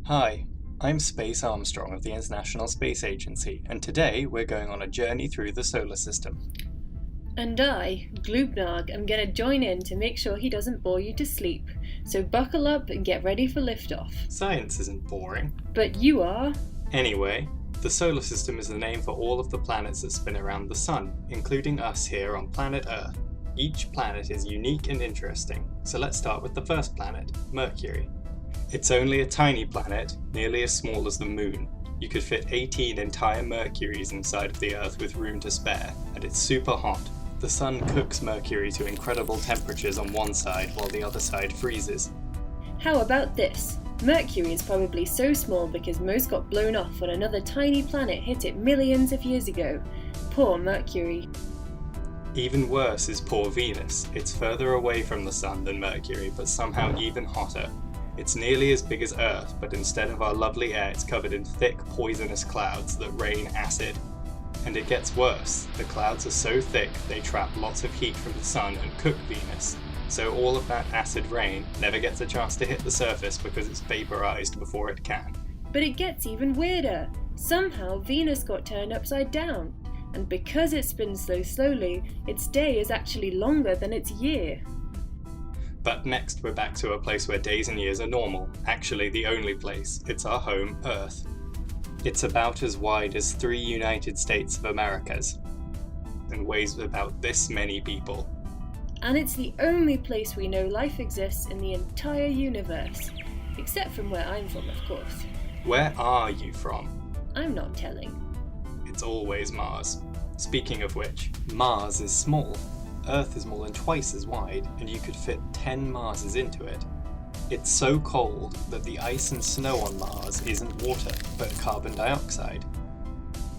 Hi, I'm Space Armstrong of the International Space Agency, and today we're going on a journey through the solar system. And I, Gloobnog, am gonna join in to make sure he doesn't bore you to sleep. So buckle up and get ready for liftoff. Science isn't boring. But you are. Anyway, the solar system is the name for all of the planets that spin around the Sun, including us here on planet Earth. Each planet is unique and interesting, so let's start with the first planet, Mercury. It's only a tiny planet, nearly as small as the Moon. You could fit 18 entire Mercuries inside of the Earth with room to spare, and it's super hot. The Sun cooks Mercury to incredible temperatures on one side while the other side freezes. How about this? Mercury is probably so small because most got blown off when another tiny planet hit it millions of years ago. Poor Mercury. Even worse is poor Venus. It's further away from the Sun than Mercury, but somehow even hotter. It's nearly as big as Earth, but instead of our lovely air, it's covered in thick, poisonous clouds that rain acid. And it gets worse. The clouds are so thick they trap lots of heat from the Sun and cook Venus. So all of that acid rain never gets a chance to hit the surface because it's vaporized before it can. But it gets even weirder. Somehow Venus got turned upside down. And because it spins so slowly, its day is actually longer than its year. But next we're back to a place where days and years are normal, actually the only place. It's our home, Earth. It's about as wide as 3 United States of Americas, and weighs about this many people. And it's the only place we know life exists in the entire universe. Except from where I'm from, of course. Where are you from? I'm not telling. It's always Mars. Speaking of which, Mars is small. Earth is more than twice as wide, and you could fit 10 Marses into it. It's so cold that the ice and snow on Mars isn't water, but carbon dioxide.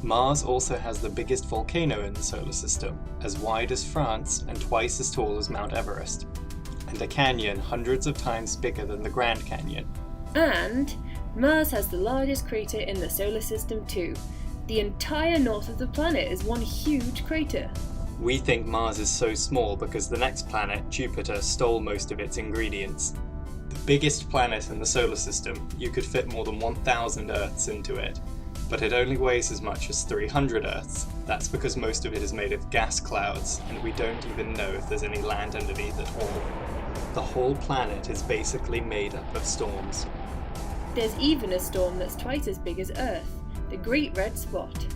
Mars also has the biggest volcano in the solar system, as wide as France and twice as tall as Mount Everest, and a canyon hundreds of times bigger than the Grand Canyon. And Mars has the largest crater in the solar system too. The entire north of the planet is one huge crater. We think Mars is so small because the next planet, Jupiter, stole most of its ingredients. The biggest planet in the solar system, you could fit more than 1,000 Earths into it, but it only weighs as much as 300 Earths. That's because most of it is made of gas clouds, and we don't even know if there's any land underneath at all. The whole planet is basically made up of storms. There's even a storm that's twice as big as Earth, the Great Red Spot.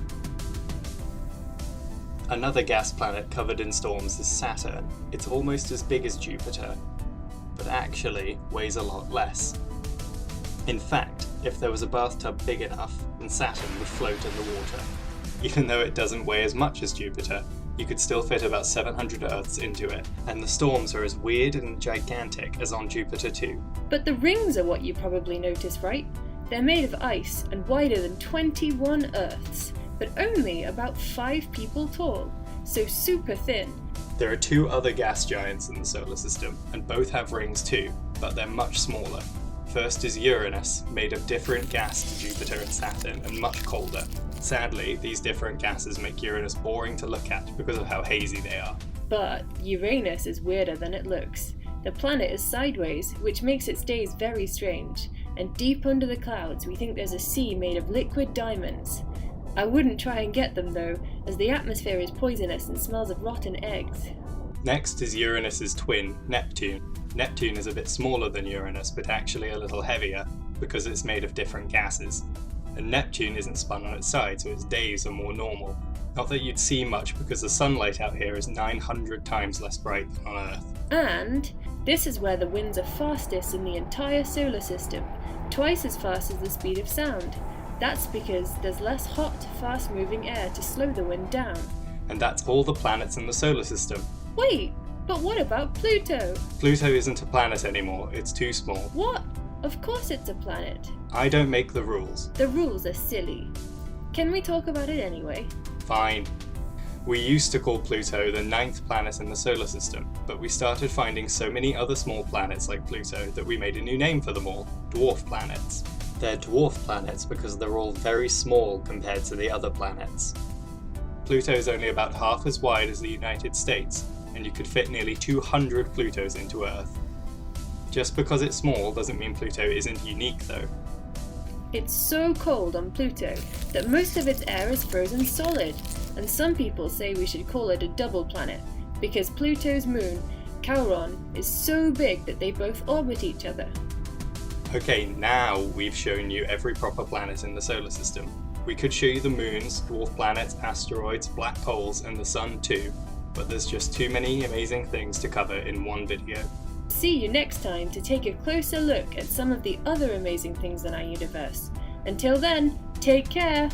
Another gas planet covered in storms is Saturn. It's almost as big as Jupiter, but actually weighs a lot less. In fact, if there was a bathtub big enough, then Saturn would float in the water. Even though it doesn't weigh as much as Jupiter, you could still fit about 700 Earths into it, and the storms are as weird and gigantic as on Jupiter too. But the rings are what you probably noticed, right? They're made of ice and wider than 21 Earths, but only about 5 people tall, so super thin. There are 2 other gas giants in the solar system, and both have rings too, but they're much smaller. First is Uranus, made of different gas to Jupiter and Saturn, and much colder. Sadly, these different gases make Uranus boring to look at because of how hazy they are. But Uranus is weirder than it looks. The planet is sideways, which makes its days very strange, and deep under the clouds we think there's a sea made of liquid diamonds. I wouldn't try and get them though, as the atmosphere is poisonous and smells of rotten eggs. Next is Uranus's twin, Neptune. Neptune is a bit smaller than Uranus, but actually a little heavier, because it's made of different gases. And Neptune isn't spun on its side, so its days are more normal. Not that you'd see much, because the sunlight out here is 900 times less bright than on Earth. And this is where the winds are fastest in the entire solar system, twice as fast as the speed of sound. That's because there's less hot, fast-moving air to slow the wind down. And that's all the planets in the solar system. Wait, but what about Pluto? Pluto isn't a planet anymore, it's too small. What? Of course it's a planet. I don't make the rules. The rules are silly. Can we talk about it anyway? Fine. We used to call Pluto the 9th planet in the solar system, but we started finding so many other small planets like Pluto that we made a new name for them all, dwarf planets. They're dwarf planets because they're all very small compared to the other planets. Pluto is only about half as wide as the United States, and you could fit nearly 200 Plutos into Earth. Just because it's small doesn't mean Pluto isn't unique though. It's so cold on Pluto that most of its air is frozen solid, and some people say we should call it a double planet, because Pluto's moon, Charon, is so big that they both orbit each other. Okay, now we've shown you every proper planet in the solar system. We could show you the moons, dwarf planets, asteroids, black holes, and the sun too, but there's just too many amazing things to cover in one video. See you next time to take a closer look at some of the other amazing things in our universe. Until then, take care!